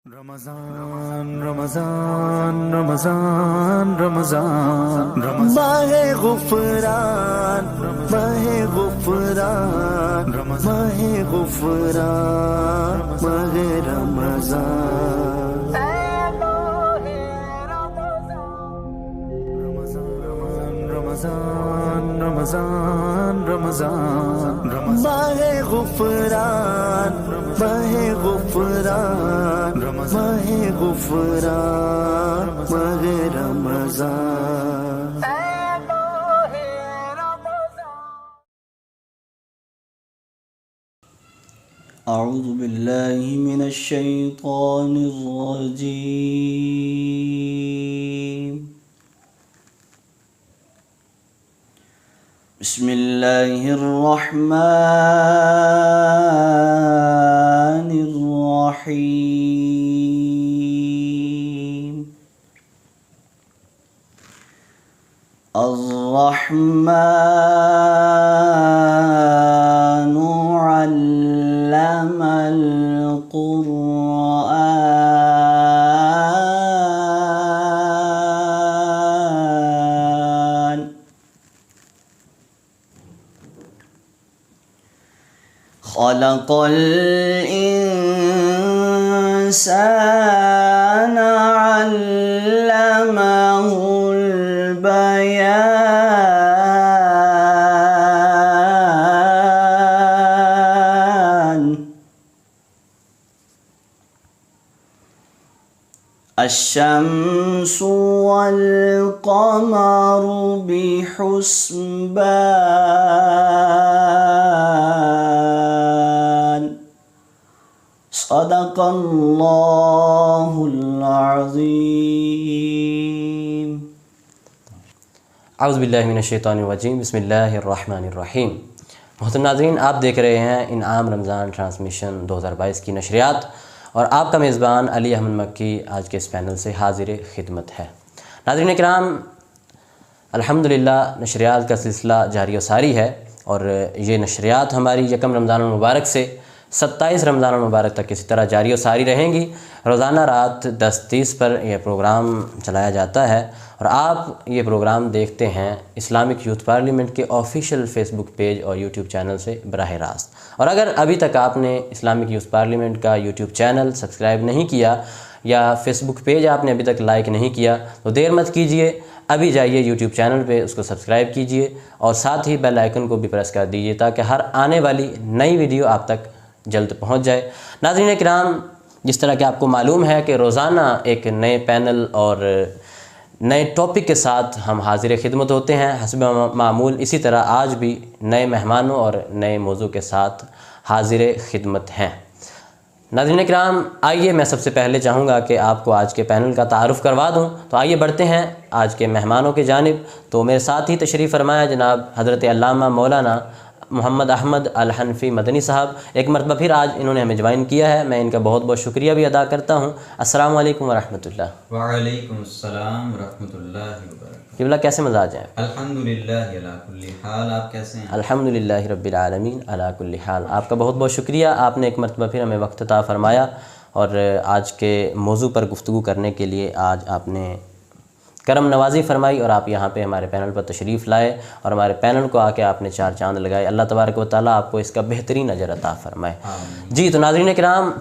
رمضان رمضان رمضان رمضان ماہ غفران ماہ غفران ماہ غفران ماہ رمضان رمضان رمضان رمضان ماہ غفران ماہ غفران ماہ غفران ماہ رمضان اعوذ باللہ من الشیطان الرجیم بسم اللہ الرحمن الرحیم الرحمن علم القرآن خلق الإنسان علمه البيان الشمس والقمر بحسبان صدق اللہ العظیم اعوذ باللہ من الشیطان الرجیم بسم اللہ الرحمن الرحیم محترم ناظرین، آپ دیکھ رہے ہیں انعام رمضان ٹرانسمیشن 2022 کی نشریات، اور آپ کا میزبان علی احمد مکی آج کے اس پینل سے حاضر خدمت ہے۔ ناظرین اکرام، الحمدللہ نشریات کا سلسلہ جاری و ساری ہے، اور یہ نشریات ہماری یکم رمضان المبارک سے 27 رمضان المبارک تک اسی طرح جاری و ساری رہیں گی۔ روزانہ رات 10:30 پر یہ پروگرام چلایا جاتا ہے، اور آپ یہ پروگرام دیکھتے ہیں اسلامک یوتھ پارلیمنٹ کے آفیشیل فیس بک پیج اور یوٹیوب چینل سے براہ راست۔ اور اگر ابھی تک آپ نے اسلامک یوتھ پارلیمنٹ کا یوٹیوب چینل سبسکرائب نہیں کیا یا فیس بک پیج آپ نے ابھی تک لائک نہیں کیا تو دیر مت کیجئے، ابھی جائیے یوٹیوب چینل پہ اس کو سبسکرائب کیجئے، اور ساتھ ہی بیل آئیکن کو بھی پریس کر دیجئے تاکہ ہر آنے والی نئی ویڈیو آپ تک جلد پہنچ جائے۔ ناظرین کرام، جس طرح کہ آپ کو معلوم ہے کہ روزانہ ایک نئے پینل اور نئے ٹاپک کے ساتھ ہم حاضر خدمت ہوتے ہیں حسب معمول، اسی طرح آج بھی نئے مہمانوں اور نئے موضوع کے ساتھ حاضر خدمت ہیں۔ ناظرین کرام، آئیے میں سب سے پہلے چاہوں گا کہ آپ کو آج کے پینل کا تعارف کروا دوں، تو آئیے بڑھتے ہیں آج کے مہمانوں کی جانب۔ تو میرے ساتھ ہی تشریف فرمایا جناب حضرت علامہ مولانا محمد احمد الحنفی مدنی صاحب، ایک مرتبہ پھر آج انہوں نے ہمیں جوائن کیا ہے، میں ان کا بہت بہت شکریہ بھی ادا کرتا ہوں۔ السلام علیکم ورحمۃ اللہ۔ وعلیکم السلام ورحمۃ اللہ وبرکاتہ۔ قبلہ کیسے مزاج ہیں؟ الحمدللہ علی کل حال، آپ کیسے ہیں؟ الحمدللہ رب العالمین علی کل حال۔ آپ کا بہت بہت شکریہ، آپ نے ایک مرتبہ پھر ہمیں وقت عطا فرمایا، اور آج کے موضوع پر گفتگو کرنے کے لیے آج آپ نے کرم نوازی فرمائی، اور آپ یہاں پہ ہمارے پینل پر تشریف لائے، اور ہمارے پینل کو آ کے آپ نے 4 چاند لگائے۔ اللہ تبارک و تعالیٰ آپ کو اس کا بہترین اجر عطا فرمائے۔ جی، تو ناظرین کرام،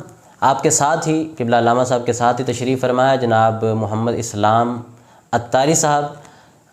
آپ کے ساتھ ہی قبلہ علامہ صاحب کے ساتھ ہی تشریف فرمایا جناب محمد اسلام اتاری صاحب۔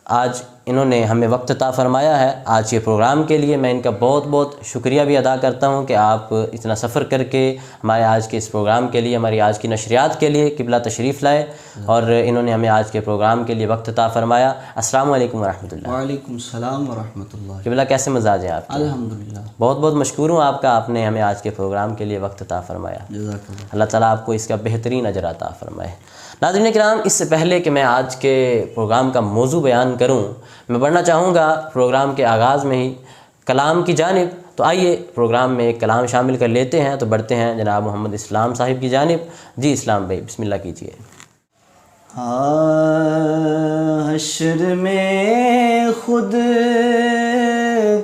آج انہوں نے ہمیں وقت عطا فرمایا ہے آج کے پروگرام کے لیے، میں ان کا بہت بہت شکریہ بھی ادا کرتا ہوں کہ آپ اتنا سفر کر کے ہمارے آج کے اس پروگرام کے لیے، ہماری آج کی نشریات کے لیے قبلہ تشریف لائے، اور انہوں نے ہمیں آج کے پروگرام کے لیے وقت عطا فرمایا۔ السلام علیکم ورحمۃ اللہ۔ وعلیکم السلام ورحمۃ اللہ۔ قبلہ کیسے مزاج ہیں آپ کے؟ الحمدللہ، بہت بہت مشکور ہوں آپ کا، آپ نے ہمیں آج کے پروگرام کے لیے وقت عطا فرمایا۔ جزاک اللہ۔ اللہ تعالیٰ آپ کو اس کا بہترین اجر عطا فرمائے۔ ناظرین کرام، اس سے پہلے کہ میں آج کے پروگرام کا موضوع بیان کروں، میں بڑھنا چاہوں گا پروگرام کے آغاز میں ہی کلام کی جانب۔ تو آئیے پروگرام میں ایک کلام شامل کر لیتے ہیں، تو بڑھتے ہیں جناب محمد اسلام صاحب کی جانب۔ جی اسلام بھائی، بسم اللہ کیجیے۔ حشر میں خود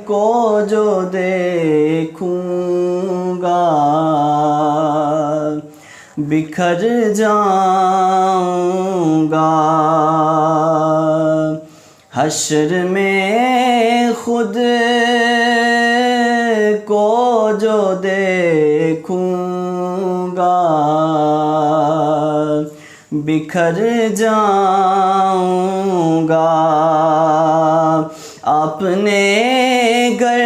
کو جو دیکھوں گا، بکھر جاؤں گا، حشر میں خود کو جو دیکھوں گا، بکھر جاؤں گا، اپنے گھر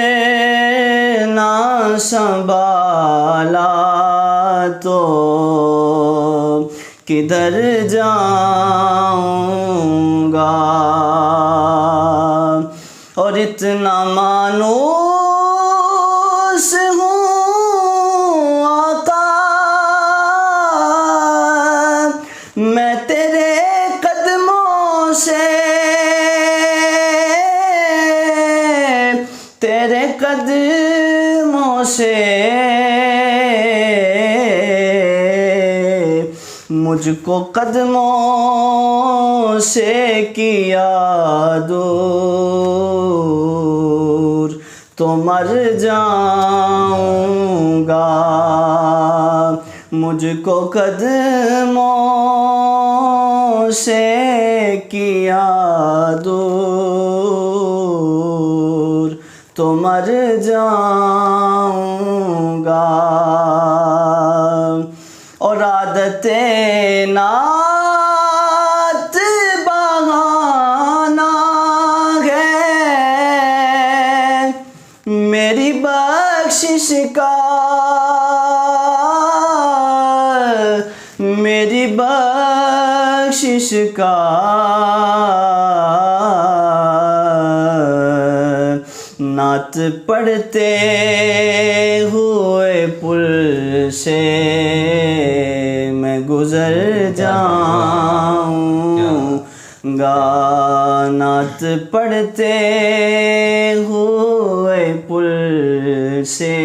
نہ سنبھالا تو کدھر جاؤں گا، اور اتنا مانوس ہوں آقا میں تیرے قدموں سے، تیرے قدموں سے مجھ کو قدموں سے کیا دور تو مر جاؤں گا، مجھ کو قدموں سے کیا دور تو مر جاؤں گا، اور عادت نعت بہانا ہے میری بخشش کا، میری بخشش کا، نعت پڑھتے ہوئے پل سے میں گزر جاؤں گا، نعت پڑھتے ہوئے پل سے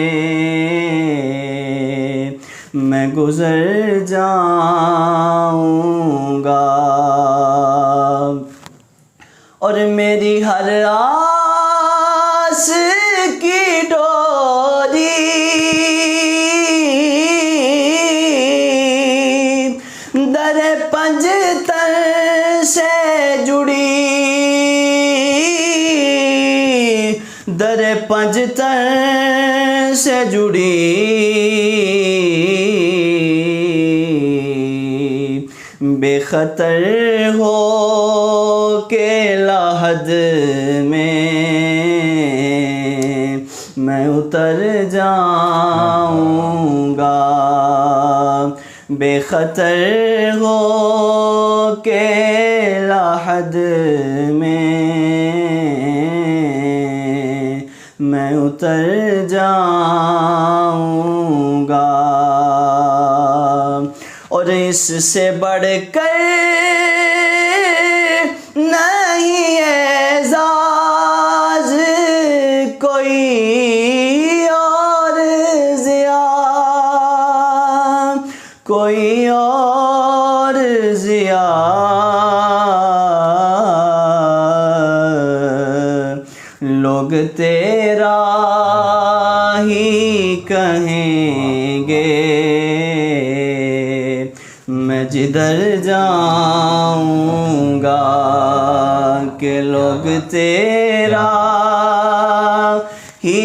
میں گزر جاؤں گا، اور میری ہر آس کی ڈوری در پنجتر سے جڑی، در پنجتر سے جڑی، بے خطر ہو کے لاحد میں میں اتر جاؤں گا، بے خطر ہو کے لاحد میں میں اتر جاؤں گا، اور اس سے بڑھ کر نہیں اعزاز کوئی اور ضیا، کوئی اور ضیا، لوگ تیرا ہی کہیں گے میں جدھر جاؤں گا، کہ لوگ تیرا ہی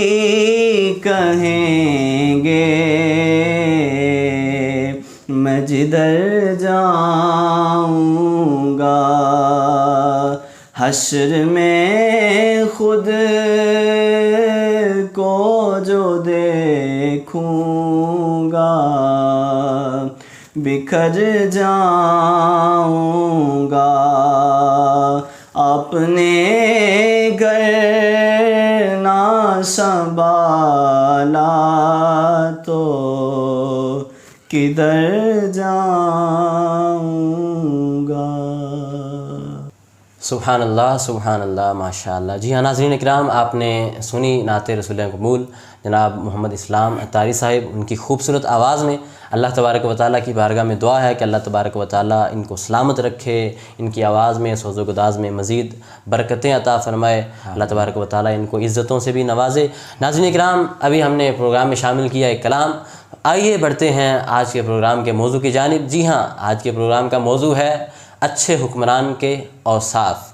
کہیں گے میں جدھر جاؤں گا، حشر میں خود کو جو دیکھوں گا، بکھر جاؤں گا، اپنے گھر نہ سنبھالا تو کدھر جاؤں گا۔ سبحان اللہ ماشاء اللہ۔ جی ہاں ناظرین اکرام، آپ نے سنی نعت رسول قبول جناب محمد اسلام اتاری صاحب، ان کی خوبصورت آواز میں اللہ تبارک و تعالیٰ کی بارگاہ میں دعا ہے کہ اللہ تبارک و تعالیٰ ان کو سلامت رکھے، ان کی آواز میں سوز و گداز میں مزید برکتیں عطا فرمائے، اللہ تبارک و تعالیٰ ان کو عزتوں سے بھی نوازے۔ ناظرین اکرام، ابھی ہم نے پروگرام میں شامل کیا ایک کلام آئیے بڑھتے ہیں آج کے پروگرام کے موضوع کی جانب۔ جی ہاں، آج کے پروگرام کا موضوع ہے اچھے حکمران کے اوصاف۔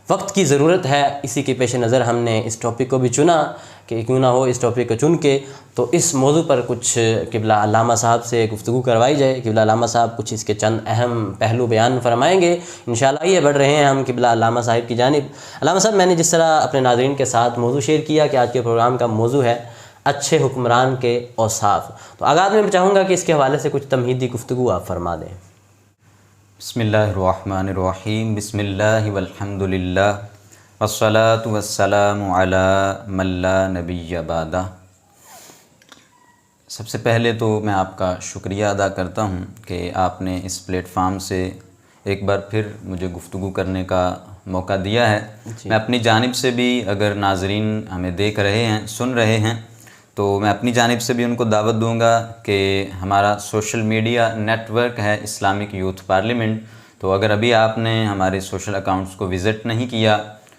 وقت کی ضرورت ہے، اسی کے پیش نظر ہم نے اس ٹاپک کو بھی چنا کہ کیوں نہ ہو اس ٹاپک کو چن کے تو اس موضوع پر کچھ قبلہ علامہ صاحب سے گفتگو کروائی جائے۔ قبلہ علامہ صاحب کچھ اس کے چند اہم پہلو بیان فرمائیں گے انشاءاللہ۔ یہ بڑھ رہے ہیں ہم قبلہ علامہ صاحب کی جانب۔ علامہ صاحب، میں نے جس طرح اپنے ناظرین کے ساتھ موضوع شیئر کیا کہ آج کے پروگرام کا موضوع ہے اچھے حکمران کے اوصاف، تو آغاز میں چاہوں گا کہ اس کے حوالے سے کچھ تمہیدی گفتگو آپ فرما دیں۔ بسم اللہ الرحمن الرحیم، بسم اللہ والحمد للہ والصلاة والسلام علی من لا نبی بعدہ۔ سب سے پہلے تو میں آپ کا شکریہ ادا کرتا ہوں کہ آپ نے اس پلیٹ فارم سے ایک بار پھر مجھے گفتگو کرنے کا موقع دیا ہے۔ میں اپنی جانب سے بھی اگر ناظرین ہمیں دیکھ رہے ہیں، سن رہے ہیں، تو میں اپنی جانب سے بھی ان کو دعوت دوں گا کہ ہمارا سوشل میڈیا نیٹ ورک ہے اسلامک یوتھ پارلیمنٹ، تو اگر ابھی آپ نے ہمارے سوشل اکاؤنٹس کو وزٹ نہیں کیا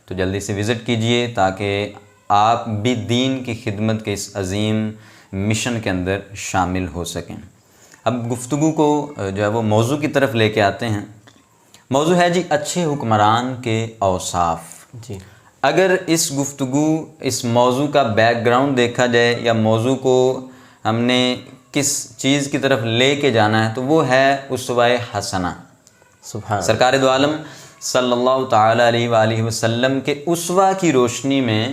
تو جلدی سے وزٹ کیجئے تاکہ آپ بھی دین کی خدمت کے اس عظیم مشن کے اندر شامل ہو سکیں۔ اب گفتگو کو جو ہے وہ موضوع کی طرف لے کے آتے ہیں۔ موضوع ہے جی اچھے حکمران کے اوصاف۔ جی، اگر اس گفتگو اس موضوع کا بیک گراؤنڈ دیکھا جائے یا موضوع کو ہم نے کس چیز کی طرف لے کے جانا ہے تو وہ ہے اسوہ حسنہ۔ سبحان سرکار دو عالم صلی اللہ تعالیٰ علیہ وآلہ وسلم کے اسوہ کی روشنی میں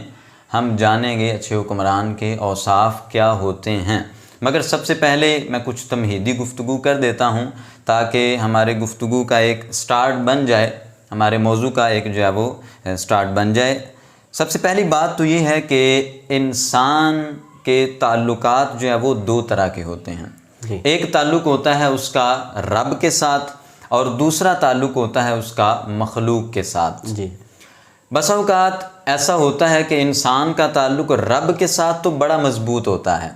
ہم جانیں گے اچھے حکمران کے اوصاف کیا ہوتے ہیں۔ مگر سب سے پہلے میں کچھ تمہیدی گفتگو کر دیتا ہوں تاکہ ہمارے گفتگو کا ایک سٹارٹ بن جائے، ہمارے موضوع کا ایک جو ہے وہ سٹارٹ بن جائے۔ سب سے پہلی بات تو یہ ہے کہ انسان کے تعلقات جو ہے وہ دو طرح کے ہوتے ہیں۔ ایک تعلق ہوتا ہے اس کا رب کے ساتھ اور دوسرا تعلق ہوتا ہے اس کا مخلوق کے ساتھ۔ جی، بسا اوقات ایسا ہوتا ہے کہ انسان کا تعلق رب کے ساتھ تو بڑا مضبوط ہوتا ہے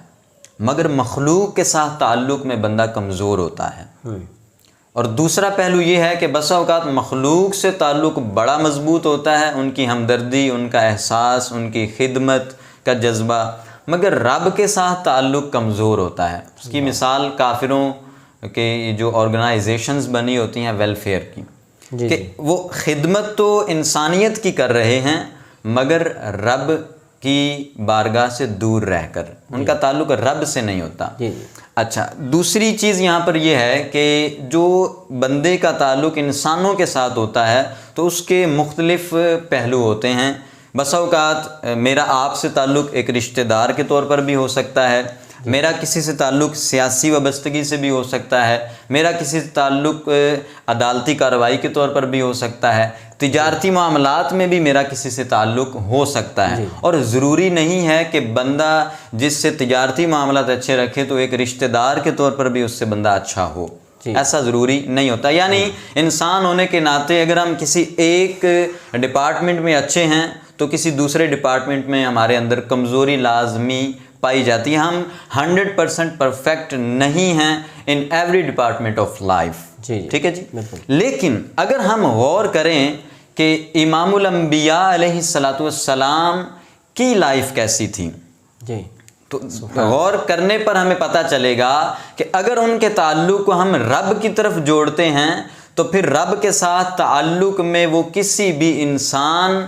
مگر مخلوق کے ساتھ تعلق میں بندہ کمزور ہوتا ہے۔ اور دوسرا پہلو یہ ہے کہ بسا اوقات مخلوق سے تعلق بڑا مضبوط ہوتا ہے، ان کی ہمدردی، ان کا احساس، ان کی خدمت کا جذبہ، مگر رب کے ساتھ تعلق کمزور ہوتا ہے۔ اس کی مثال کافروں کہ جو آرگنائزیشنز بنی ہوتی ہیں ویلفیئر کی، کہ وہ خدمت تو انسانیت کی کر رہے ہیں مگر رب کی بارگاہ سے دور رہ کر، ان کا تعلق رب سے نہیں ہوتا۔ اچھا، دوسری چیز یہاں پر یہ ہے کہ جو بندے کا تعلق انسانوں کے ساتھ ہوتا ہے تو اس کے مختلف پہلو ہوتے ہیں۔ بسا اوقات میرا آپ سے تعلق ایک رشتہ دار کے طور پر بھی ہو سکتا ہے، میرا کسی سے تعلق سیاسی وابستگی سے بھی ہو سکتا ہے، میرا کسی سے تعلق عدالتی کارروائی کے طور پر بھی ہو سکتا ہے، تجارتی معاملات میں بھی میرا کسی سے تعلق ہو سکتا ہے۔ اور ضروری نہیں ہے کہ بندہ جس سے تجارتی معاملات اچھے رکھے تو ایک رشتہ دار کے طور پر بھی اس سے بندہ اچھا ہو، ایسا ضروری نہیں ہوتا۔ یعنی انسان ہونے کے ناطے اگر ہم کسی ایک ڈپارٹمنٹ میں اچھے ہیں تو کسی دوسرے ڈپارٹمنٹ میں ہمارے اندر کمزوری لازمی پائی جاتی ہے۔ ہم 100% پرفیکٹ نہیں ہیں in every department of life, ٹھیک ہے جی۔ لیکن اگر ہم غور کریں کہ امام الانبیاء علیہ السلام کی لائف کیسی تھی، تو غور کرنے پر ہمیں پتہ چلے گا کہ اگر ان کے تعلق کو ہم رب کی طرف جوڑتے ہیں تو پھر رب کے ساتھ تعلق میں وہ کسی بھی انسان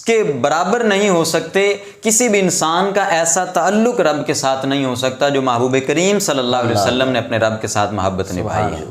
کے برابر نہیں ہو سکتے، کسی بھی انسان کا ایسا تعلق رب کے ساتھ نہیں ہو سکتا جو محبوب کریم صلی اللہ علیہ وسلم نے اپنے رب کے ساتھ محبت نبھائی ہے۔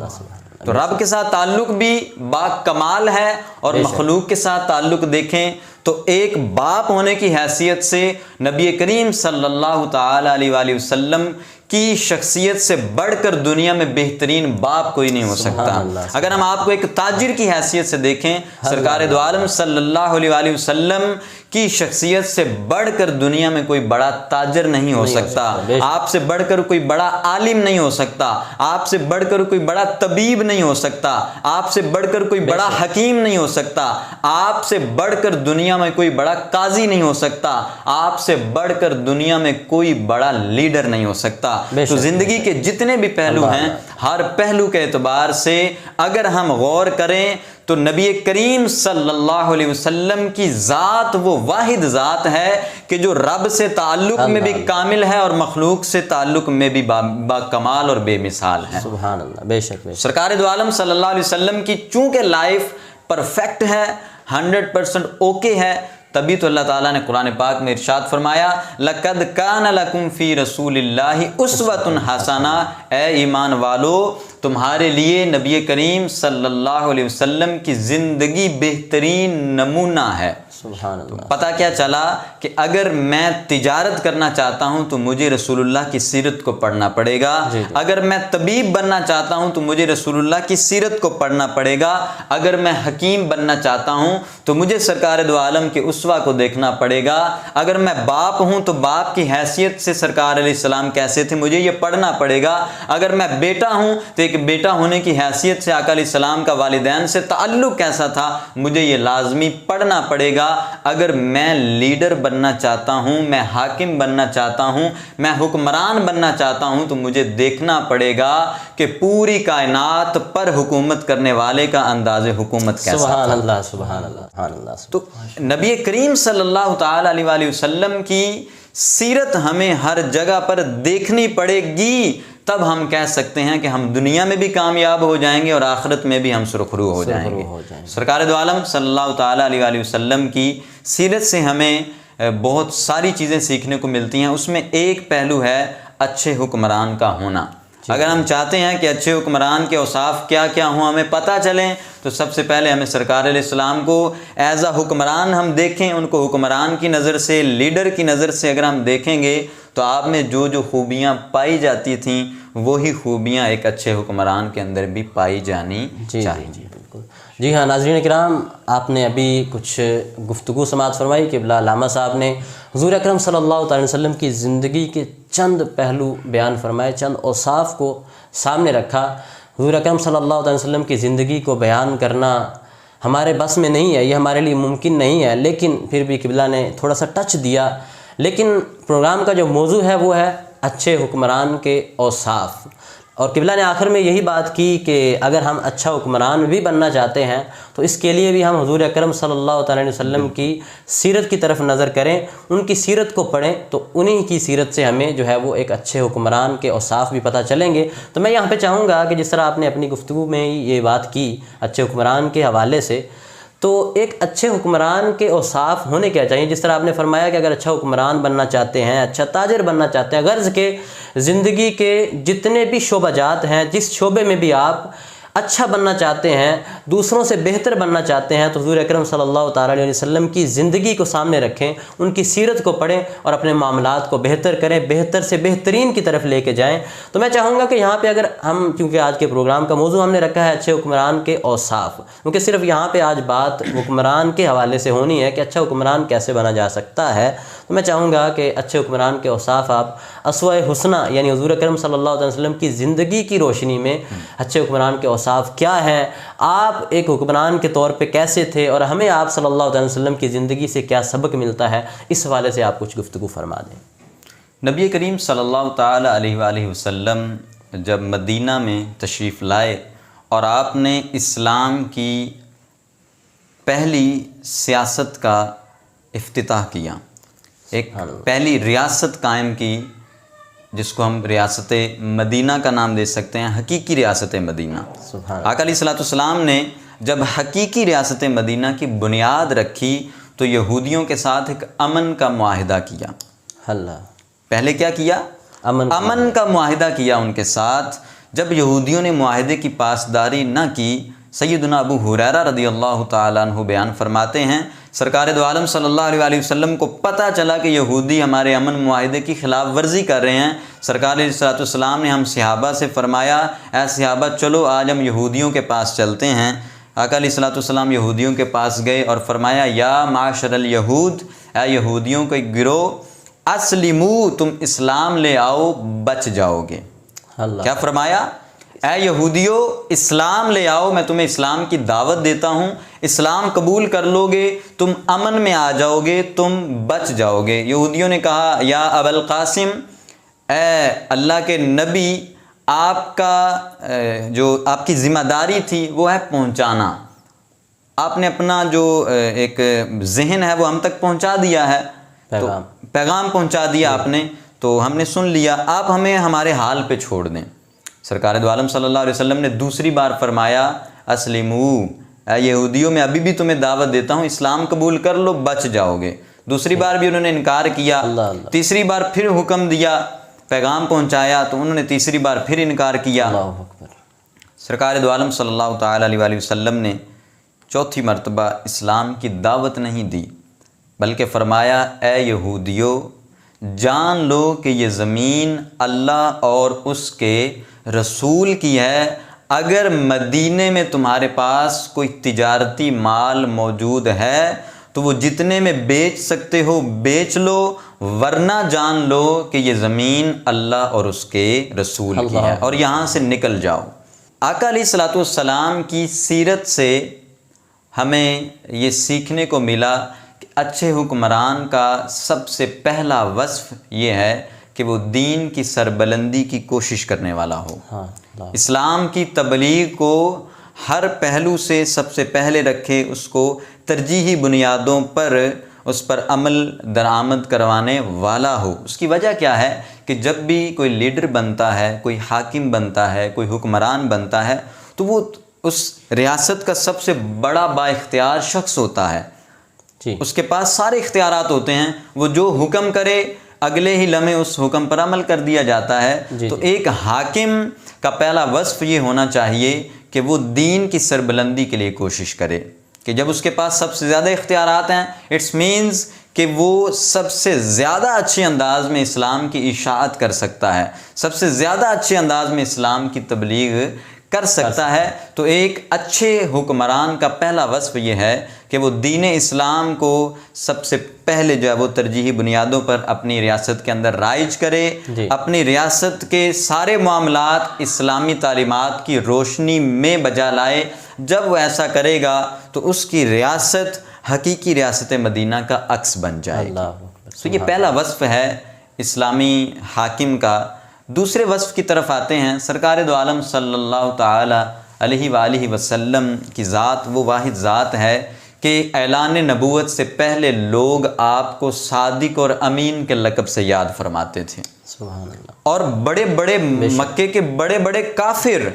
تو رب کے ساتھ تعلق بھی با کمال ہے، اور مخلوق کے ساتھ تعلق دیکھیں تو ایک باپ ہونے کی حیثیت سے نبی کریم صلی اللہ تعالی علیہ وآلہ وسلم کی شخصیت سے بڑھ کر دنیا میں بہترین باپ کوئی نہیں ہو سکتا۔ اگر ہم آپ کو ایک تاجر کی حیثیت سے دیکھیں، سرکار دو عالم صلی اللہ علیہ وآلہ وسلم کی شخصیت سے بڑھ کر دنیا میں کوئی بڑا تاجر نہیں ہو سکتا، آپ سے بڑھ کر کوئی بڑا عالم نہیں ہو سکتا، آپ سے بڑھ کر کوئی بڑا طبیب نہیں ہو سکتا، آپ سے بڑھ کر کوئی بڑا حکیم نہیں ہو سکتا، آپ سے بڑھ کر دنیا میں کوئی بڑا قاضی نہیں ہو سکتا، آپ سے بڑھ کر دنیا میں کوئی بڑا لیڈر نہیں ہو سکتا۔ تو زندگی کے جتنے بھی پہلو ہیں، ہر پہلو کے اعتبار سے اگر ہم غور کریں تو نبی کریم صلی اللہ علیہ وسلم کی ذات وہ واحد ذات ہے کہ جو رب سے تعلق میں بھی کامل ہے اور مخلوق سے تعلق میں بھی با کمال اور بے مثال ہے. سبحان اللہ. بے شک. سرکار دو عالم صلی اللہ علیہ وسلم کی چونکہ لائف پرفیکٹ ہے، 100% اوکے ہے، تبھی تو اللہ تعالیٰ نے قرآن پاک میں ارشاد فرمایا لَقَدْ كَانَ لَكُمْ فِي رَسُولِ اللَّهِ أُسْوَةٌ حَسَنَةٌ، اے ایمان والو تمہارے لیے نبی کریم صلی اللہ علیہ وسلم کی زندگی بہترین نمونہ ہے. سبحان اللہ. پتہ کیا چلا کہ اگر میں تجارت کرنا چاہتا ہوں تو مجھے رسول اللہ کی سیرت کو پڑھنا پڑے گا. اگر میں طبیب بننا چاہتا ہوں تو مجھے رسول اللہ کی سیرت کو پڑھنا پڑے گا. اگر میں حکیم بننا چاہتا ہوں تو مجھے سرکار دو عالم کے اسوہ کو دیکھنا پڑے گا. اگر میں باپ ہوں تو باپ کی حیثیت سے سرکار علیہ السلام کیسے تھے مجھے یہ پڑھنا پڑے گا. اگر میں بیٹا ہوں تو ایک بیٹا ہونے کی حیثیت سے آقا علیہ السلام کا والدین سے تعلق کیسا تھا مجھے یہ لازمی پڑھنا پڑے گا. اگر میں لیڈر بننا چاہتا ہوں، میں حاکم بننا چاہتا ہوں، میں حکمران بننا چاہتا ہوں تو مجھے دیکھنا پڑے گا کہ پوری کائنات پر حکومت کرنے والے کا انداز حکومت کیسا تھا. سبحان اللہ. سبحان اللہ. سبحان اللہ. تو نبی کریم صلی اللہ تعالی علیہ وآلہ وسلم کی سیرت ہمیں ہر جگہ پر دیکھنی پڑے گی، تب ہم کہہ سکتے ہیں کہ ہم دنیا میں بھی کامیاب ہو جائیں گے اور آخرت میں بھی ہم سرخرو ہو جائیں گے. سرکار دو عالم صلی اللہ تعالی علیہ وآلہ وسلم کی سیرت سے ہمیں بہت ساری چیزیں سیکھنے کو ملتی ہیں. اس میں ایک پہلو ہے اچھے حکمران کا ہونا. اگر ہم چاہتے ہیں کہ اچھے حکمران کے اوصاف کیا کیا ہوں ہمیں پتہ چلیں تو سب سے پہلے ہمیں سرکار علیہ السلام کو ایز اے حکمران ہم دیکھیں. ان کو حکمران کی نظر سے، لیڈر کی نظر سے اگر ہم دیکھیں گے تو آپ میں جو جو خوبیاں پائی جاتی تھیں وہی خوبیاں ایک اچھے حکمران کے اندر بھی پائی جانی چاہیے. بالکل. جی ہاں ناظرین کرام، آپ نے ابھی کچھ گفتگو سماعت فرمائی کہ علامہ صاحب نے حضور اکرم صلی اللہ تعالی وسلم کی زندگی کے چند پہلو بیان فرمائے، چند اوصاف کو سامنے رکھا. حضور اکرم صلی اللہ تعالی وسلم کی زندگی کو بیان کرنا ہمارے بس میں نہیں ہے، یہ ہمارے لیے ممکن نہیں ہے، لیکن پھر بھی قبلہ نے تھوڑا سا ٹچ دیا. لیکن پروگرام کا جو موضوع ہے وہ ہے اچھے حکمران کے اوصاف، اور قبلہ نے آخر میں یہی بات کی کہ اگر ہم اچھا حکمران بھی بننا چاہتے ہیں تو اس کے لیے بھی ہم حضور اکرم صلی اللہ تعالی علیہ وسلم کی سیرت کی طرف نظر کریں، ان کی سیرت کو پڑھیں تو انہی کی سیرت سے ہمیں جو ہے وہ ایک اچھے حکمران کے اوصاف بھی پتہ چلیں گے. تو میں یہاں پہ چاہوں گا کہ جس طرح آپ نے اپنی گفتگو میں یہ بات کی اچھے حکمران کے حوالے سے، تو ایک اچھے حکمران کے اوصاف ہونے کیا چاہیے. جس طرح آپ نے فرمایا کہ اگر اچھا حکمران بننا چاہتے ہیں، اچھا تاجر بننا چاہتے ہیں، غرض کہ زندگی کے جتنے بھی شعبہ جات ہیں، جس شعبے میں بھی آپ اچھا بننا چاہتے ہیں، دوسروں سے بہتر بننا چاہتے ہیں، تو حضور اکرم صلی اللہ تعالی علیہ وسلم کی زندگی کو سامنے رکھیں، ان کی سیرت کو پڑھیں اور اپنے معاملات کو بہتر کریں، بہتر سے بہترین کی طرف لے کے جائیں. تو میں چاہوں گا کہ یہاں پہ اگر ہم، کیونکہ آج کے پروگرام کا موضوع ہم نے رکھا ہے اچھے حکمران کے اوصاف، کیونکہ صرف یہاں پہ آج بات حکمران کے حوالے سے ہونی ہے کہ اچھا حکمران کیسے بنا جا سکتا ہے، تو میں چاہوں گا کہ اچھے حکمران کے اوصاف آپ اسوہ حسنہ یعنی حضور اکرم صلی اللہ علیہ وسلم کی زندگی کی روشنی میں اچھے حکمران کے اوصاف کیا ہیں، آپ ایک حکمران کے طور پہ کیسے تھے، اور ہمیں آپ صلی اللہ علیہ وسلم کی زندگی سے کیا سبق ملتا ہے، اس حوالے سے آپ کچھ گفتگو فرما دیں. نبی کریم صلی اللہ تعالی علیہ وآلہ وسلم جب مدینہ میں تشریف لائے اور آپ نے اسلام کی پہلی سیاست کا افتتاح کیا، ایک پہلی ریاست قائم کی جس کو ہم ریاست مدینہ کا نام دے سکتے ہیں، حقیقی ریاست مدینہ. آقا علیہ السلام نے جب حقیقی ریاست مدینہ کی بنیاد رکھی تو یہودیوں کے ساتھ ایک امن کا معاہدہ کیا. پہلے کیا کیا؟ امن کا معاہدہ کیا ان کے ساتھ. جب یہودیوں نے معاہدے کی پاسداری نہ کی، سیدنا ابو ہریرہ رضی اللہ تعالیٰ عنہ بیان فرماتے ہیں سرکار دو عالم صلی اللہ علیہ وآلہ وسلم کو پتہ چلا کہ یہودی ہمارے امن معاہدے کی خلاف ورزی کر رہے ہیں. سرکار علیہ السلام نے ہم صحابہ سے فرمایا اے صحابہ چلو آج ہم یہودیوں کے پاس چلتے ہیں. آقا علیہ السلام یہودیوں کے پاس گئے اور فرمایا یا معاشر الیہود، اے یہودیوں کے گروہ، اسلموا، تم اسلام لے آؤ بچ جاؤ گے. کیا فرمایا؟ اے یہودیو اسلام لے آؤ، میں تمہیں اسلام کی دعوت دیتا ہوں، اسلام قبول کر لو گے تم امن میں آ جاؤ گے، تم بچ جاؤ گے. یہودیوں نے کہا یا ابا القاسم، اے اللہ کے نبی، آپ کا جو آپ کی ذمہ داری تھی وہ ہے پہنچانا، آپ نے اپنا جو ایک ذہن ہے وہ ہم تک پہنچا دیا ہے، پیغام پہنچا دیا آپ نے، تو ہم نے سن لیا، آپ ہمیں ہمارے حال پہ چھوڑ دیں۔ سرکار دو عالم صلی اللہ علیہ وسلم نے دوسری بار فرمایا اسلمو، اے یہودیوں میں ابھی بھی تمہیں دعوت دیتا ہوں، اسلام قبول کر لو بچ جاؤ گے۔ دوسری بار بھی انہوں نے انکار کیا، تیسری بار پھر حکم دیا، پیغام پہنچایا تو انہوں نے تیسری بار پھر انکار کیا۔ سرکار دو عالم صلی اللہ تعالی علیہ وآلہ وسلم نے چوتھی مرتبہ اسلام کی دعوت نہیں دی، بلکہ فرمایا اے یہودیو جان لو کہ یہ زمین اللہ اور اس کے رسول کی ہے، اگر مدینے میں تمہارے پاس کوئی تجارتی مال موجود ہے تو وہ جتنے میں بیچ سکتے ہو بیچ لو، ورنہ جان لو کہ یہ زمین اللہ اور اس کے رسول کی ہے اور یہاں سے نکل جاؤ۔ آقا علیہ الصلوۃ والسلام کی سیرت سے ہمیں یہ سیکھنے کو ملا کہ اچھے حکمران کا سب سے پہلا وصف یہ ہے کہ وہ دین کی سربلندی کی کوشش کرنے والا ہو، اسلام کی تبلیغ کو ہر پہلو سے سب سے پہلے رکھے، اس کو ترجیحی بنیادوں پر اس پر عمل درآمد کروانے والا ہو۔ اس کی وجہ کیا ہے کہ جب بھی کوئی لیڈر بنتا ہے، کوئی حاکم بنتا ہے، کوئی حکمران بنتا ہے تو وہ اس ریاست کا سب سے بڑا با اختیار شخص ہوتا ہے، اس کے پاس سارے اختیارات ہوتے ہیں، وہ جو حکم کرے اگلے ہی لمحے اس حکم پر عمل کر دیا جاتا ہے۔ تو ایک حاکم کا پہلا وصف یہ ہونا چاہیے کہ وہ دین کی سربلندی کے لیے کوشش کرے، کہ جب اس کے پاس سب سے زیادہ اختیارات ہیں اٹس مینز کہ وہ سب سے زیادہ اچھے انداز میں اسلام کی اشاعت کر سکتا ہے، سب سے زیادہ اچھے انداز میں اسلام کی تبلیغ کر سکتا ہے۔ تو ایک اچھے حکمران کا پہلا وصف یہ ہے کہ وہ دین اسلام کو سب سے پہلے جو ہے وہ ترجیحی بنیادوں پر اپنی ریاست کے اندر رائج کرے، اپنی ریاست کے سارے معاملات اسلامی تعلیمات کی روشنی میں بجا لائے۔ جب وہ ایسا کرے گا تو اس کی ریاست حقیقی ریاست مدینہ کا عکس بن جائے گی۔ تو یہ پہلا وصف ہے اسلامی حاکم کا۔ دوسرے وصف کی طرف آتے ہیں۔ سرکار دو عالم صلی اللہ تعالی علیہ وآلہ وسلم کی ذات وہ واحد ذات ہے کہ اعلان نبوت سے پہلے لوگ آپ کو صادق اور امین کے لقب سے یاد فرماتے تھے، سبحان اللہ۔ اور بڑے بڑے مکے کے بڑے بڑے کافر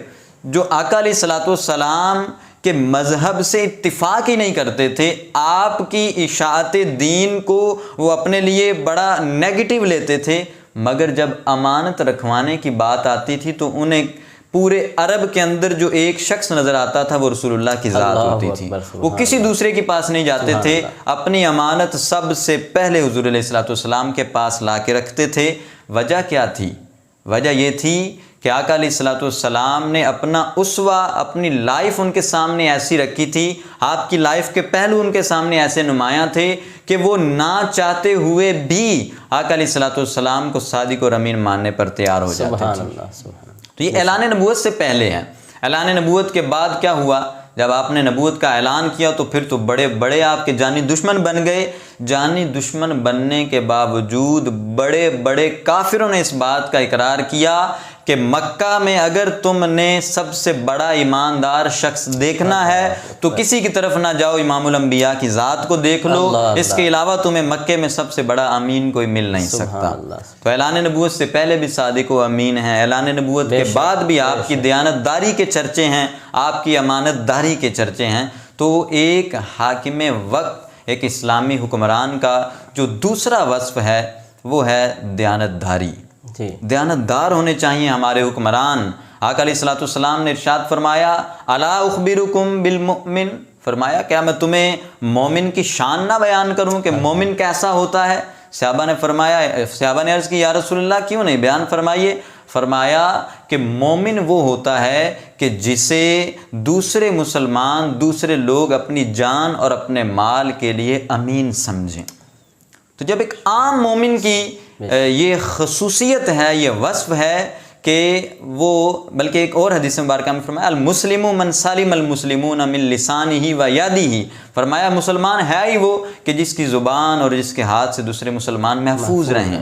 جو آقا علیہ الصلوۃ والسلام کے مذہب سے اتفاق ہی نہیں کرتے تھے، آپ کی اشاعت دین کو وہ اپنے لیے بڑا نیگیٹو لیتے تھے، مگر جب امانت رکھوانے کی بات آتی تھی تو انہیں پورے عرب کے اندر جو ایک شخص نظر آتا تھا وہ رسول اللہ کی ذات ہوتی تھی، وہ کسی دوسرے کے پاس نہیں جاتے تھے، اپنی امانت سب سے پہلے حضور علیہ الصلوۃ والسلام کے پاس لا کے رکھتے تھے۔ وجہ کیا تھی؟ وجہ یہ تھی کہ آقا علیہ الصلوۃ والسلام نے اپنا اسوہ، اپنی لائف ان کے سامنے ایسی رکھی تھی، آپ کی لائف کے پہلو ان کے سامنے ایسے نمایاں تھے کہ وہ نہ چاہتے ہوئے بھی آقا علیہ الصلوۃ والسلام کو صادق اور امین ماننے پر تیار ہو جاتے تھے۔ تو یہ اعلان نبوت سے پہلے ہے۔ اعلان نبوت کے بعد کیا ہوا؟ جب آپ نے نبوت کا اعلان کیا تو پھر تو بڑے بڑے آپ کے جانی دشمن بن گئے۔ جانی دشمن بننے کے باوجود بڑے بڑے کافروں نے اس بات کا اقرار کیا کہ مکہ میں اگر تم نے سب سے بڑا ایماندار شخص دیکھنا ہے تو کسی کی طرف نہ جاؤ، امام الانبیاء کی ذات کو دیکھ لو، اس کے علاوہ تمہیں مکے میں سب سے بڑا امین کوئی مل نہیں سکتا۔ تو اعلان نبوت سے پہلے بھی صادق و امین ہیں، اعلان نبوت کے بعد بھی آپ کی دیانت داری کے چرچے ہیں، آپ کی امانت داری کے چرچے ہیں۔ تو ایک حاکم وقت، ایک اسلامی حکمران کا جو دوسرا وصف ہے وہ ہے دیانت داری۔ دیانت دار ہونے چاہیے ہمارے حکمران۔ آقا علیہ الصلوۃ والسلام نے ارشاد فرمایا الا اخبرکم بالمؤمن، فرمایا کیا میں تمہیں مومن کی شان نہ بیان کروں کہ مومن کیسا ہوتا ہے؟ صحابہ نے عرض کی یا رسول اللہ کیوں نہیں، بیان فرمائیے۔ فرمایا کہ مومن وہ ہوتا ہے کہ جسے دوسرے مسلمان، دوسرے لوگ اپنی جان اور اپنے مال کے لیے امین سمجھیں۔ تو جب ایک عام مومن کی یہ خصوصیت ہے، یہ وصف ہے کہ وہ، بلکہ ایک اور حدیث مبارکہ میں فرمایا المسلم من سلم المسلمون من لسانہ و یدہ، فرمایا مسلمان ہے ہی وہ کہ جس کی زبان اور جس کے ہاتھ سے دوسرے مسلمان محفوظ رہیں،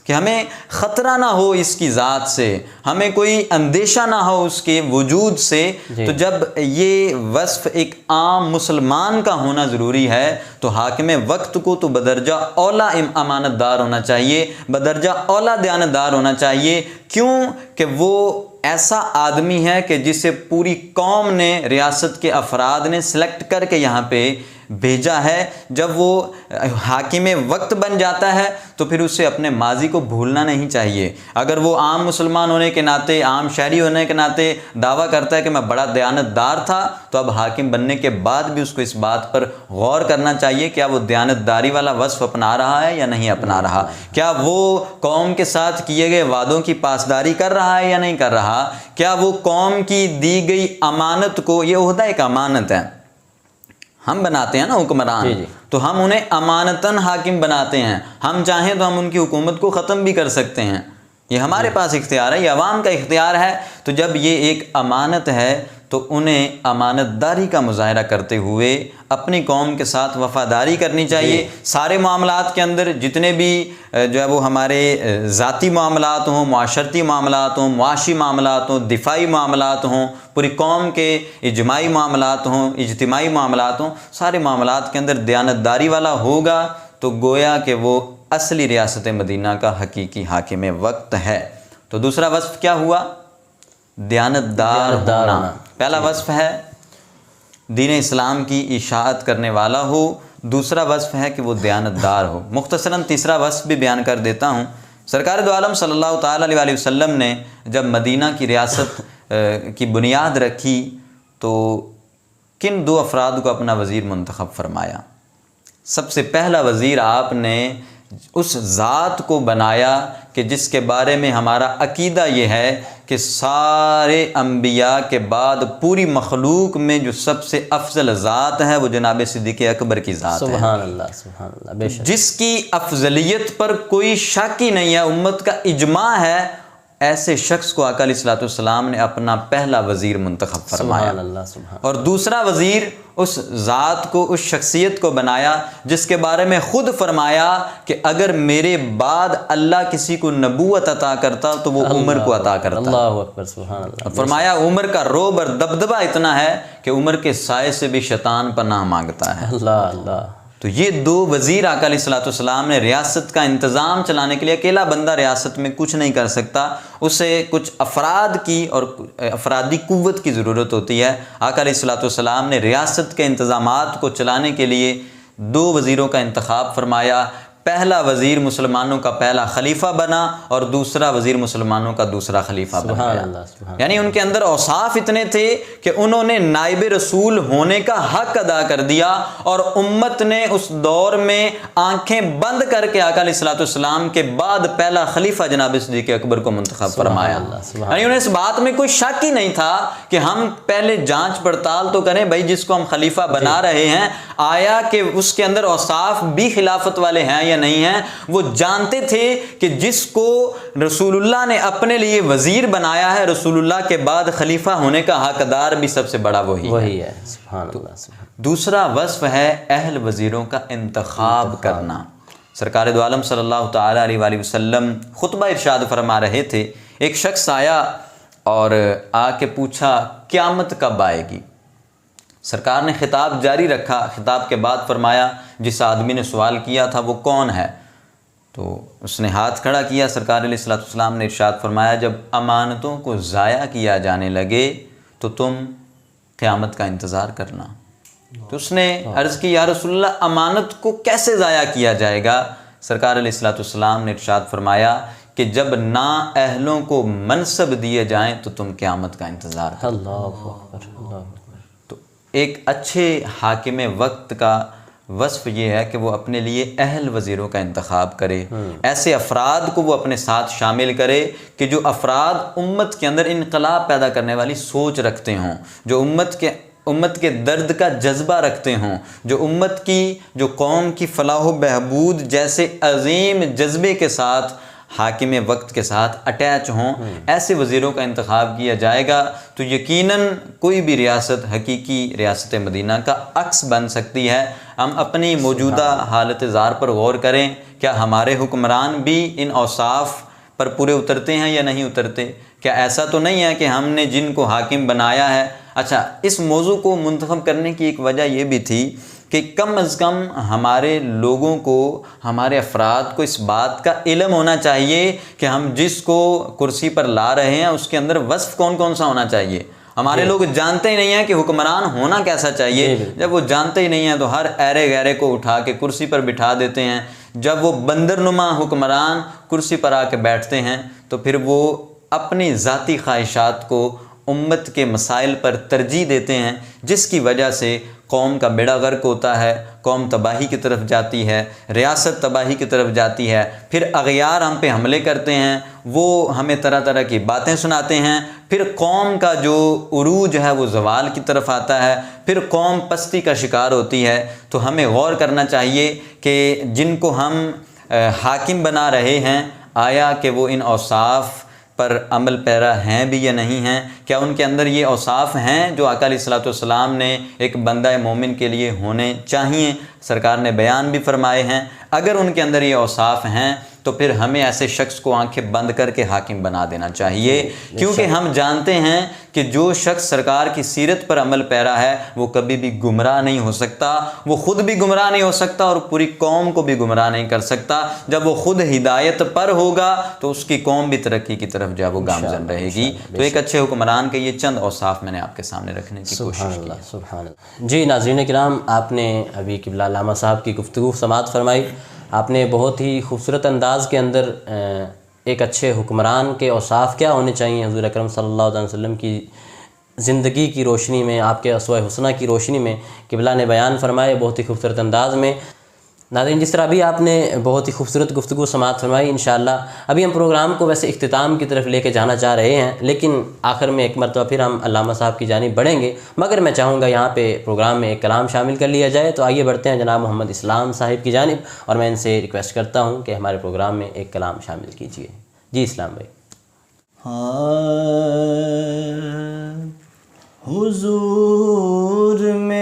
کہ ہمیں خطرہ نہ ہو اس کی ذات سے، ہمیں کوئی اندیشہ نہ ہو اس کے وجود سے۔ تو جب یہ وصف ایک عام مسلمان کا ہونا ضروری ہے تو حاکم وقت کو تو بدرجہ اولا امانت دار ہونا چاہیے، بدرجہ اولا دیانتدار ہونا چاہیے۔ کیوں کہ وہ ایسا آدمی ہے کہ جسے پوری قوم نے، ریاست کے افراد نے سلیکٹ کر کے یہاں پہ بھیجا ہے۔ جب وہ حاکم وقت بن جاتا ہے تو پھر اسے اپنے ماضی کو بھولنا نہیں چاہیے۔ اگر وہ عام مسلمان ہونے کے ناطے، عام شہری ہونے کے ناطے دعویٰ کرتا ہے کہ میں بڑا دیانتدار تھا، تو اب حاکم بننے کے بعد بھی اس کو اس بات پر غور کرنا چاہیے کیا وہ دیانتداری والا وصف اپنا رہا ہے یا نہیں اپنا رہا، کیا وہ قوم کے ساتھ کیے گئے وعدوں کی پاسداری کر رہا ہے یا نہیں کر رہا، کیا وہ قوم کی دی گئی امانت کو، یہ عہدہ ایک امانت ہے، ہم بناتے ہیں نا حکمران، تو ہم انہیں امانتاً حاکم بناتے ہیں، ہم چاہیں تو ہم ان کی حکومت کو ختم بھی کر سکتے ہیں، یہ ہمارے پاس اختیار ہے، یہ عوام کا اختیار ہے۔ تو جب یہ ایک امانت ہے تو انہیں امانت داری کا مظاہرہ کرتے ہوئے اپنی قوم کے ساتھ وفاداری کرنی چاہیے۔ سارے معاملات کے اندر جتنے بھی جو ہے وہ ہمارے ذاتی معاملات ہوں، معاشرتی معاملات ہوں، معاشی معاملات ہوں، دفاعی معاملات ہوں، پوری قوم کے اجتماعی معاملات ہوں، اجتماعی معاملات ہوں، سارے معاملات کے اندر دیانتداری والا ہوگا تو گویا کہ وہ اصلی ریاست مدینہ کا حقیقی حاکم وقت ہے۔ تو دوسرا وصف کیا ہوا؟ دیانتدار ہونا۔ پہلا وصف ہے دین اسلام کی اشاعت کرنے والا ہو، دوسرا وصف ہے کہ وہ دیانتدار ہو۔ مختصراً تیسرا وصف بھی بیان کر دیتا ہوں۔ سرکار دو عالم صلی اللہ تعالیٰ علیہ وسلم نے جب مدینہ کی ریاست کی بنیاد رکھی تو کن دو افراد کو اپنا وزیر منتخب فرمایا؟ سب سے پہلا وزیر آپ نے اس ذات کو بنایا کہ جس کے بارے میں ہمارا عقیدہ یہ ہے کہ سارے انبیاء کے بعد پوری مخلوق میں جو سب سے افضل ذات ہے وہ جناب صدیق اکبر کی ذات ہے۔ سبحان اللہ، سبحان اللہ، بے شک۔ جس کی افضلیت پر کوئی شک ہی نہیں ہے، امت کا اجماع ہے، ایسے شخص کو آقا علیہ الصلوۃ والسلام نے اپنا پہلا وزیر منتخب فرمایا۔ سبحان اللہ، سبحان اللہ۔ اور دوسرا وزیر اس ذات کو، اس شخصیت کو بنایا جس کے بارے میں خود فرمایا کہ اگر میرے بعد اللہ کسی کو نبوت عطا کرتا تو وہ عمر کو عطا کرتا۔ اللہ اکبر، سبحان اللہ۔ فرمایا عمر کا رعب اور دبدبہ اتنا ہے کہ عمر کے سائے سے بھی شیطان پناہ مانگتا ہے۔ اللہ اللہ۔ تو یہ دو وزیر آقا علیہ الصلوۃ والسلام نے ریاست کا انتظام چلانے کے لیے، اکیلا بندہ ریاست میں کچھ نہیں کر سکتا، اسے کچھ افراد کی اور افرادی قوت کی ضرورت ہوتی ہے۔ آقا علیہ الصلوۃ والسلام نے ریاست کے انتظامات کو چلانے کے لیے دو وزیروں کا انتخاب فرمایا۔ پہلا وزیر مسلمانوں کا پہلا خلیفہ بنا اور دوسرا وزیر مسلمانوں کا دوسرا خلیفہ بن سبحان گیا۔ اللہ، سبحان یعنی ان کے اندر اوصاف اتنے تھے کہ انہوں نے نائب رسول ہونے کا حق ادا کر دیا، اور امت نے اس دور میں آنکھیں بند کر کے آقا علیہ الصلوۃ والسلام کے بعد پہلا خلیفہ جناب صدیق اکبر کو منتخب فرمایا۔ یعنی انہیں اس بات میں کوئی شک ہی نہیں تھا کہ ہم پہلے جانچ پڑتال تو کریں بھائی جس کو ہم خلیفہ بنا رہے ہیں آیا کہ اس کے اندر اوصاف بھی خلافت والے ہیں یا نہیں ہیں۔ وہ جانتے تھے کہ جس کو رسول اللہ نے اپنے لیے وزیر بنایا ہے، رسول اللہ کے بعد خلیفہ ہونے کا حقدار بھی سب سے بڑا وہی ہے۔ سبحان اللہ، سبحان۔ دوسرا وصف ہے اہل وزیروں کا انتخاب کرنا۔ سرکار دو عالم صلی اللہ تعالیٰ علیہ وآلہ وسلم خطبہ ارشاد فرما رہے تھے، ایک شخص آیا اور آ کے پوچھا قیامت کب آئے گی؟ سرکار نے خطاب جاری رکھا، خطاب کے بعد فرمایا جس آدمی نے سوال کیا تھا وہ کون ہے؟ تو اس نے ہاتھ کھڑا کیا۔ سرکار علیہ الصلوۃ والسلام نے ارشاد فرمایا جب امانتوں کو ضائع کیا جانے لگے تو تم قیامت کا انتظار کرنا۔ تو اس نے عرض کی یا رسول اللہ امانت کو کیسے ضائع کیا جائے گا؟ سرکار علیہ الصلوۃ والسلام نے ارشاد فرمایا کہ جب نااہلوں کو منصب دیے جائیں تو تم قیامت کا انتظار کرو۔ اللہ اکبر، اللہ اکبر۔ تو ایک اچھے حاکم وقت کا وصف یہ ہے کہ وہ اپنے لیے اہل وزیروں کا انتخاب کرے، ایسے افراد کو وہ اپنے ساتھ شامل کرے کہ جو افراد امت کے اندر انقلاب پیدا کرنے والی سوچ رکھتے ہوں، جو امت کے درد کا جذبہ رکھتے ہوں، جو امت کی، جو قوم کی فلاح و بہبود جیسے عظیم جذبے کے ساتھ حاکم وقت کے ساتھ اٹیچ ہوں، ایسے وزیروں کا انتخاب کیا جائے گا تو یقیناً کوئی بھی ریاست حقیقی ریاست مدینہ کا عکس بن سکتی ہے۔ ہم اپنی موجودہ حالت زار پر غور کریں، کیا ہمارے حکمران بھی ان اوصاف پر پورے اترتے ہیں یا نہیں اترتے؟ کیا ایسا تو نہیں ہے کہ ہم نے جن کو حاکم بنایا ہے؟ اچھا، اس موضوع کو منتخب کرنے کی ایک وجہ یہ بھی تھی کہ کم از کم ہمارے لوگوں کو، ہمارے افراد کو اس بات کا علم ہونا چاہیے کہ ہم جس کو کرسی پر لا رہے ہیں اس کے اندر وصف کون کون سا ہونا چاہیے۔ ہمارے لوگ جانتے ہی نہیں ہیں کہ حکمران ہونا کیسا چاہیے۔ جب وہ جانتے ہی نہیں ہیں تو ہر ایرے غیرے کو اٹھا کے کرسی پر بٹھا دیتے ہیں۔ جب وہ بندرنما حکمران کرسی پر آ کے بیٹھتے ہیں تو پھر وہ اپنی ذاتی خواہشات کو امت کے مسائل پر ترجیح دیتے ہیں، جس کی وجہ سے قوم کا بیڑا غرق ہوتا ہے، قوم تباہی کی طرف جاتی ہے، ریاست تباہی کی طرف جاتی ہے۔ پھر اغیار ہم پہ حملے کرتے ہیں، وہ ہمیں طرح طرح کی باتیں سناتے ہیں، پھر قوم کا جو عروج ہے وہ زوال کی طرف آتا ہے، پھر قوم پستی کا شکار ہوتی ہے۔ تو ہمیں غور کرنا چاہیے کہ جن کو ہم حاکم بنا رہے ہیں، آیا کہ وہ ان اوصاف پر عمل پیرا ہیں بھی یا نہیں ہیں؟ کیا ان کے اندر یہ اوصاف ہیں جو آقا علیہ الصلوۃ والسلام نے ایک بندہ مومن کے لیے ہونے چاہیے؟ سرکار نے بیان بھی فرمائے ہیں۔ اگر ان کے اندر یہ اوصاف ہیں تو پھر ہمیں ایسے شخص کو آنکھیں بند کر کے حاکم بنا دینا چاہیے، کیونکہ ہم جانتے ہیں کہ جو شخص سرکار کی سیرت پر عمل پیرا ہے وہ کبھی بھی گمراہ نہیں ہو سکتا، وہ خود بھی گمراہ نہیں ہو سکتا اور پوری قوم کو بھی گمراہ نہیں کر سکتا۔ جب وہ خود ہدایت پر ہوگا تو اس کی قوم بھی ترقی کی طرف جو ہے وہ گامزن رہے گی۔ تو ایک اچھے حکمران کے یہ چند اوصاف میں نے آپ کے سامنے رکھنے کی کوشش کی۔ سبحان اللہ۔ جی ناظرین کرام، آپ نے ابھی قبلہ علامہ صاحب کی گفتگو سماعت فرمائی۔ آپ نے بہت ہی خوبصورت انداز کے اندر ایک اچھے حکمران کے اوصاف کیا ہونے چاہیے حضور اکرم صلی اللہ علیہ وسلم کی زندگی کی روشنی میں، آپ کے اسوہ حسنہ کی روشنی میں قبلہ نے بیان فرمائے بہت ہی خوبصورت انداز میں۔ ناظرین، جس طرح بھی آپ نے بہت ہی خوبصورت گفتگو سماعت فرمائی، انشاءاللہ ابھی ہم پروگرام کو ویسے اختتام کی طرف لے کے جانا چاہ رہے ہیں، لیکن آخر میں ایک مرتبہ پھر ہم علامہ صاحب کی جانب بڑھیں گے، مگر میں چاہوں گا یہاں پہ پروگرام میں ایک کلام شامل کر لیا جائے۔ تو آئیے بڑھتے ہیں جناب محمد اسلام صاحب کی جانب، اور میں ان سے ریکویسٹ کرتا ہوں کہ ہمارے پروگرام میں ایک کلام شامل کیجیے۔ جی اسلام بھائی۔ حضور میری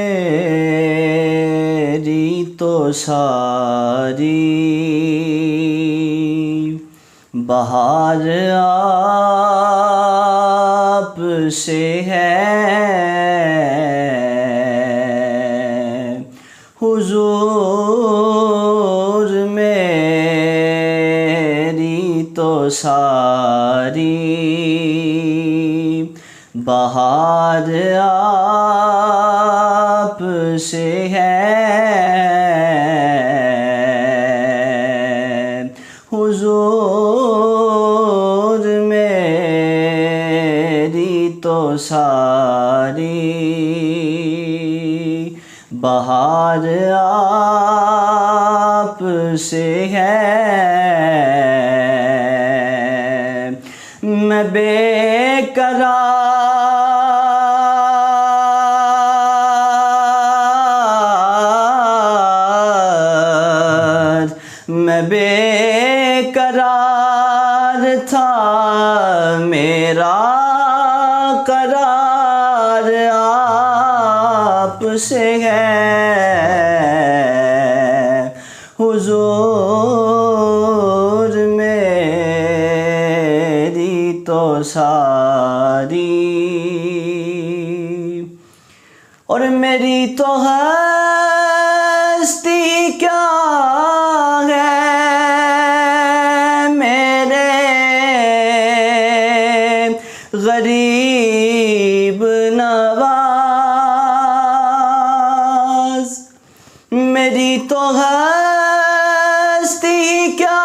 تو ساری بہار آپ سے ہے، حضور میری تو ساری بہار آپ سے ہے، حضور میری تو ساری بہار آپ سے ہے، میں بے قرار، میں بے قرار تھا، میرا قرار آپ سے ہے، حضور میری تو ساری اور میری تو ہستی کیا ہے، میرے غریب نواز، میری تو ہستی کیا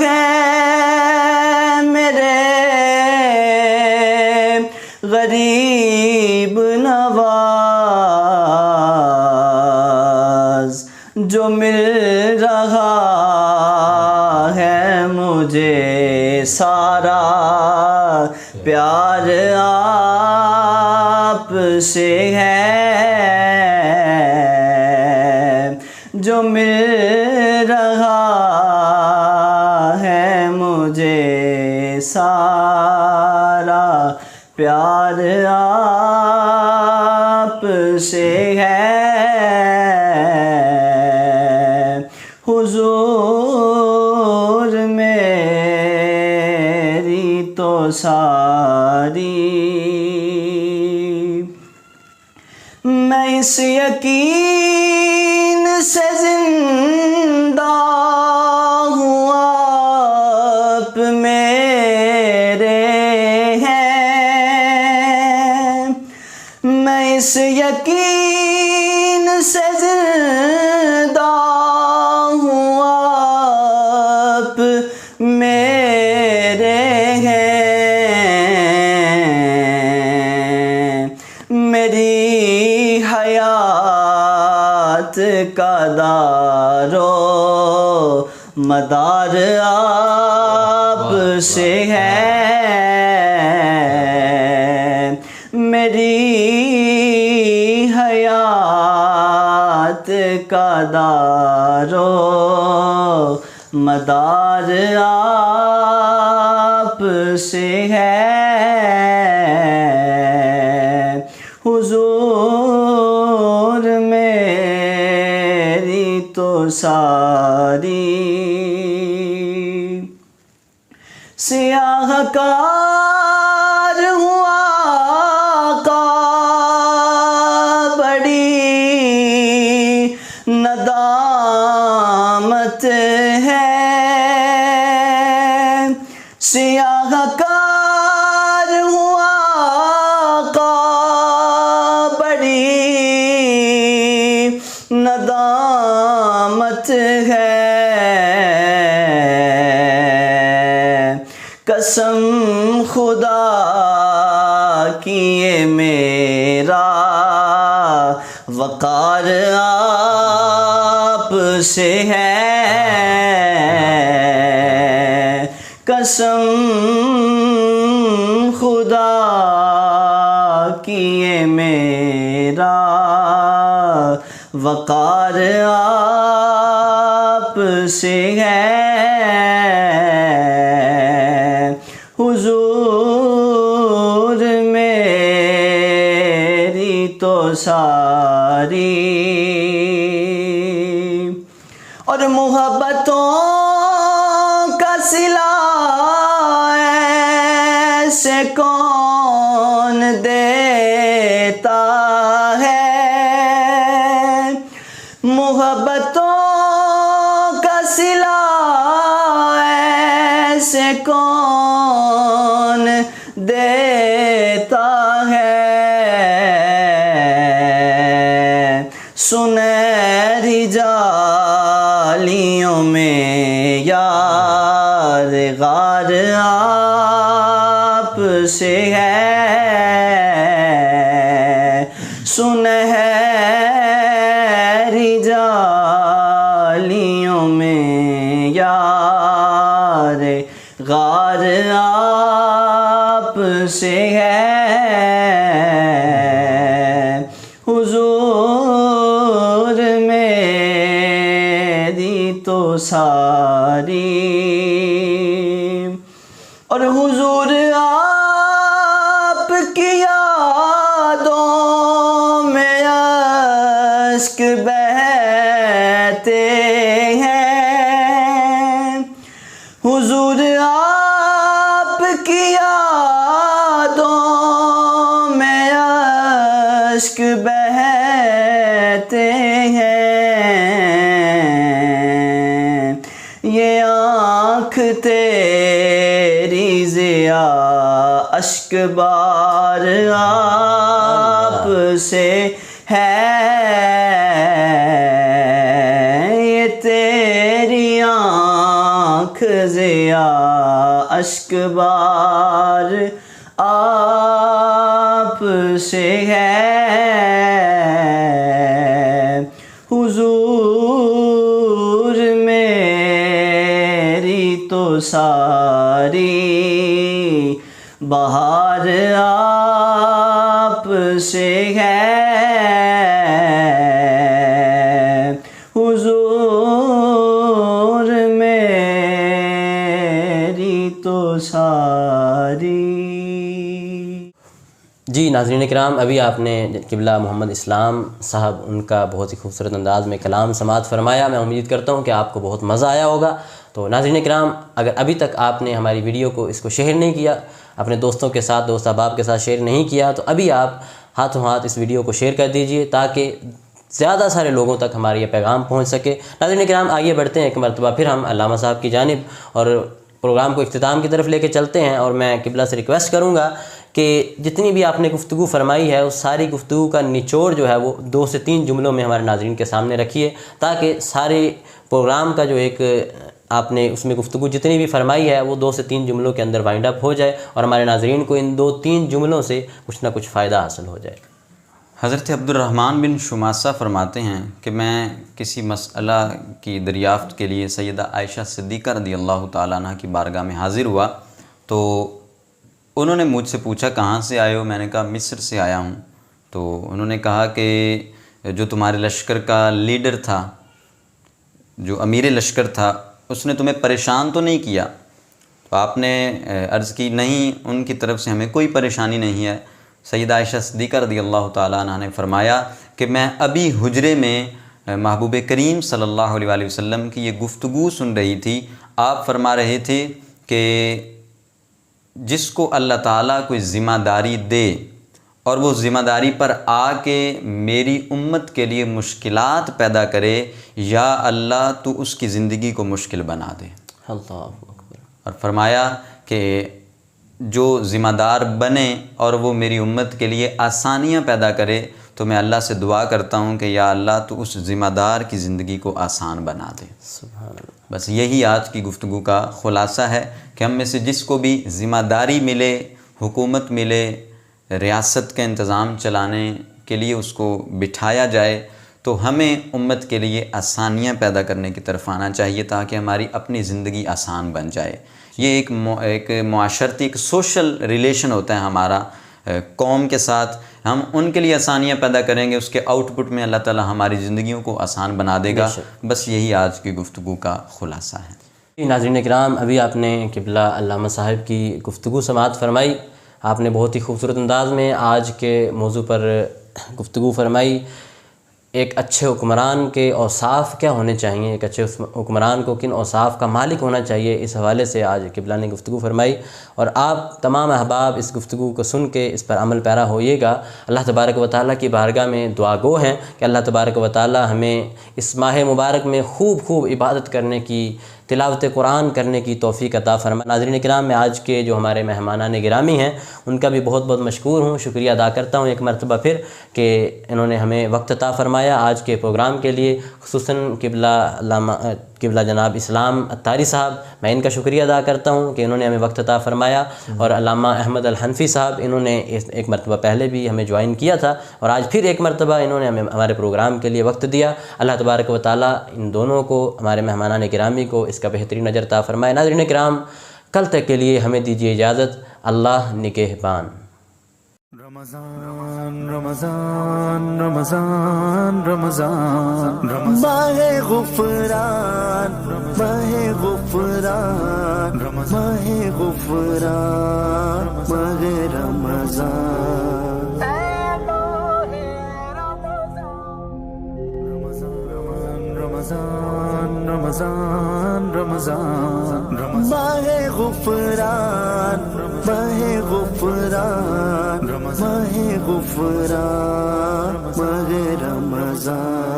ہے، میرے غریب نواز، جو مل رہا ہے مجھے سارا پیار آپ سے ہے، جو مل رہا ہے سارا پیار آپ سے ہے حضور میری تو ساری میں اس یقین سے زندہ ہوں آپ میرے ہیں میں اس یقین سے زندہ ہوں آپ میرے ہیں میری حیات کا دارو مدار آپ سے ہے میری حیات کا دارو مدار آپ سے ہے حضور میری تو ساری سیاہ کار ہوں آقا بڑی ندامت ہے سیاہ کار ہوں آقا بڑی ندامت ہے قسم خدا کی یہ میرا وقار آپ سے ہے قسم خدا کی یہ میرا وقار آپ سے ہے حضور میری تو ساری اور محبتوں کا صلہ ایسے کون دیتا ہے محبتوں کا صلہ ایسے کون دیتا ہے سنہری جالیوں میں یار غار آپ سے ہے سنہری جالیوں میں یار غار آپ سے ہے حضور میری تو ساری اور حضور آپ کی یادوں میں اشک بہتے ہیں حضور آپ کی یادوں میں اشک بہتے ہیں یہ آنکھ تیری ضیا اشک بار آپ سے ہے یہ تیری آنکھ ضیا اشک بار آپ سے ہے حضور میری تو ساری بہار آپ سے ہے حضور میری تو ساری جی ناظرین کرام، ابھی آپ نے قبلہ محمد اسلام صاحب ان کا بہت ہی خوبصورت انداز میں کلام سماعت فرمایا. میں امید کرتا ہوں کہ آپ کو بہت مزہ آیا ہوگا. تو ناظرین کرام، اگر ابھی تک آپ نے ہماری ویڈیو کو اس کو شیئر نہیں کیا، اپنے دوستوں کے ساتھ، دوست احباب کے ساتھ شیئر نہیں کیا، تو ابھی آپ ہاتھوں ہاتھ اس ویڈیو کو شیئر کر دیجئے تاکہ زیادہ سارے لوگوں تک ہمارا یہ پیغام پہنچ سکے. ناظرین کرام، آئیے بڑھتے ہیں ایک مرتبہ پھر ہم علامہ صاحب کی جانب اور پروگرام کو اختتام کی طرف لے کے چلتے ہیں. اور میں قبلہ سے ریکویسٹ کروں گا کہ جتنی بھی آپ نے گفتگو فرمائی ہے، اس ساری گفتگو کا نچوڑ جو ہے وہ 2 سے 3 جملوں میں ہمارے ناظرین کے سامنے رکھیے تاکہ سارے پروگرام کا جو ایک آپ نے اس میں گفتگو جتنی بھی فرمائی ہے وہ 2 سے 3 جملوں کے اندر وائنڈ اپ ہو جائے اور ہمارے ناظرین کو ان 2-3 جملوں سے کچھ نہ کچھ فائدہ حاصل ہو جائے. حضرت عبد الرحمن بن شماسہ فرماتے ہیں کہ میں کسی مسئلہ کی دریافت کے لیے سیدہ عائشہ صدیقہ رضی اللہ تعالیٰ عنہ کی بارگاہ میں حاضر ہوا تو انہوں نے مجھ سے پوچھا کہاں سے آئے ہو؟ میں نے کہا مصر سے آیا ہوں. تو انہوں نے کہا کہ جو تمہارے لشکر کا لیڈر تھا، جو امیر لشکر تھا، اس نے تمہیں پریشان تو نہیں کیا؟ تو آپ نے عرض کی نہیں، ان کی طرف سے ہمیں کوئی پریشانی نہیں ہے. سیدہ عائشہ صدیقہ رضی اللہ تعالیٰ عنہ نے فرمایا کہ میں ابھی حجرے میں محبوب کریم صلی اللہ علیہ وآلہ وسلم کی یہ گفتگو سن رہی تھی. آپ فرما رہے تھے کہ جس کو اللہ تعالیٰ کوئی ذمہ داری دے اور وہ ذمہ داری پر آ کے میری امت کے لیے مشکلات پیدا کرے، یا اللہ تو اس کی زندگی کو مشکل بنا دے. اللہ اکبر. اور فرمایا کہ جو ذمہ دار بنے اور وہ میری امت کے لیے آسانیاں پیدا کرے تو میں اللہ سے دعا کرتا ہوں کہ یا اللہ تو اس ذمہ دار کی زندگی کو آسان بنا دے. سبحان اللہ. بس یہی آج کی گفتگو کا خلاصہ ہے کہ ہم میں سے جس کو بھی ذمہ داری ملے، حکومت ملے، ریاست کا انتظام چلانے کے لیے اس کو بٹھایا جائے تو ہمیں امت کے لیے آسانیاں پیدا کرنے کی طرف آنا چاہیے تاکہ ہماری اپنی زندگی آسان بن جائے. یہ ایک معاشرتی، ایک سوشل ریلیشن ہوتا ہے ہمارا قوم کے ساتھ. ہم ان کے لیے آسانیاں پیدا کریں گے، اس کے آؤٹ پٹ میں اللہ تعالیٰ ہماری زندگیوں کو آسان بنا دے گا. بس یہی آج کی گفتگو کا خلاصہ ہے. ناظرین کرام، ابھی آپ نے قبلہ علامہ صاحب کی گفتگو سماعت فرمائی. آپ نے بہت ہی خوبصورت انداز میں آج کے موضوع پر گفتگو فرمائی. ایک اچھے حکمران کے اوصاف کیا ہونے چاہیے، ایک اچھے حکمران کو کن اوصاف کا مالک ہونا چاہیے، اس حوالے سے آج قبلہ نے گفتگو فرمائی. اور آپ تمام احباب اس گفتگو کو سن کے اس پر عمل پیرا ہوئیے گا. اللہ تبارک و تعالیٰ کی بارگاہ میں دعا گو ہیں کہ اللہ تبارک و تعالیٰ ہمیں اس ماہ مبارک میں خوب عبادت کرنے کی، تلاوت قرآن کرنے کی توفیق عطا فرمائے. ناظرین کرام، میں آج کے جو ہمارے مہمانان گرامی ہیں ان کا بھی بہت مشکور ہوں، شکریہ ادا کرتا ہوں ایک مرتبہ پھر کہ انہوں نے ہمیں وقت عطا فرمایا آج کے پروگرام کے لیے. خصوصاً قبلہ جناب اسلام اتاری صاحب، میں ان کا شکریہ ادا کرتا ہوں کہ انہوں نے ہمیں وقت عطا فرمایا. اور علامہ احمد الحنفی صاحب، انہوں نے ایک مرتبہ پہلے بھی ہمیں جوائن کیا تھا اور آج پھر ایک مرتبہ انہوں نے ہمیں ہمارے پروگرام کے لیے وقت دیا. اللہ تبارک و تعالیٰ ان دونوں کو، ہمارے مہمانان گرامی کو، اس کا بہترین اجر عطا فرمائے. ناظرین کرام، کل تک کے لیے ہمیں دیجیے اجازت. اللہ نگہبان. رمضان رمضان رمضان رمضان ماہ غفران، ماہ غفران، ماہ غفران، ماہ رمضان. رمضان رمضان رمضان ماہ غفران، ماہ غفران، ماہ غفران، ماہ رمضان.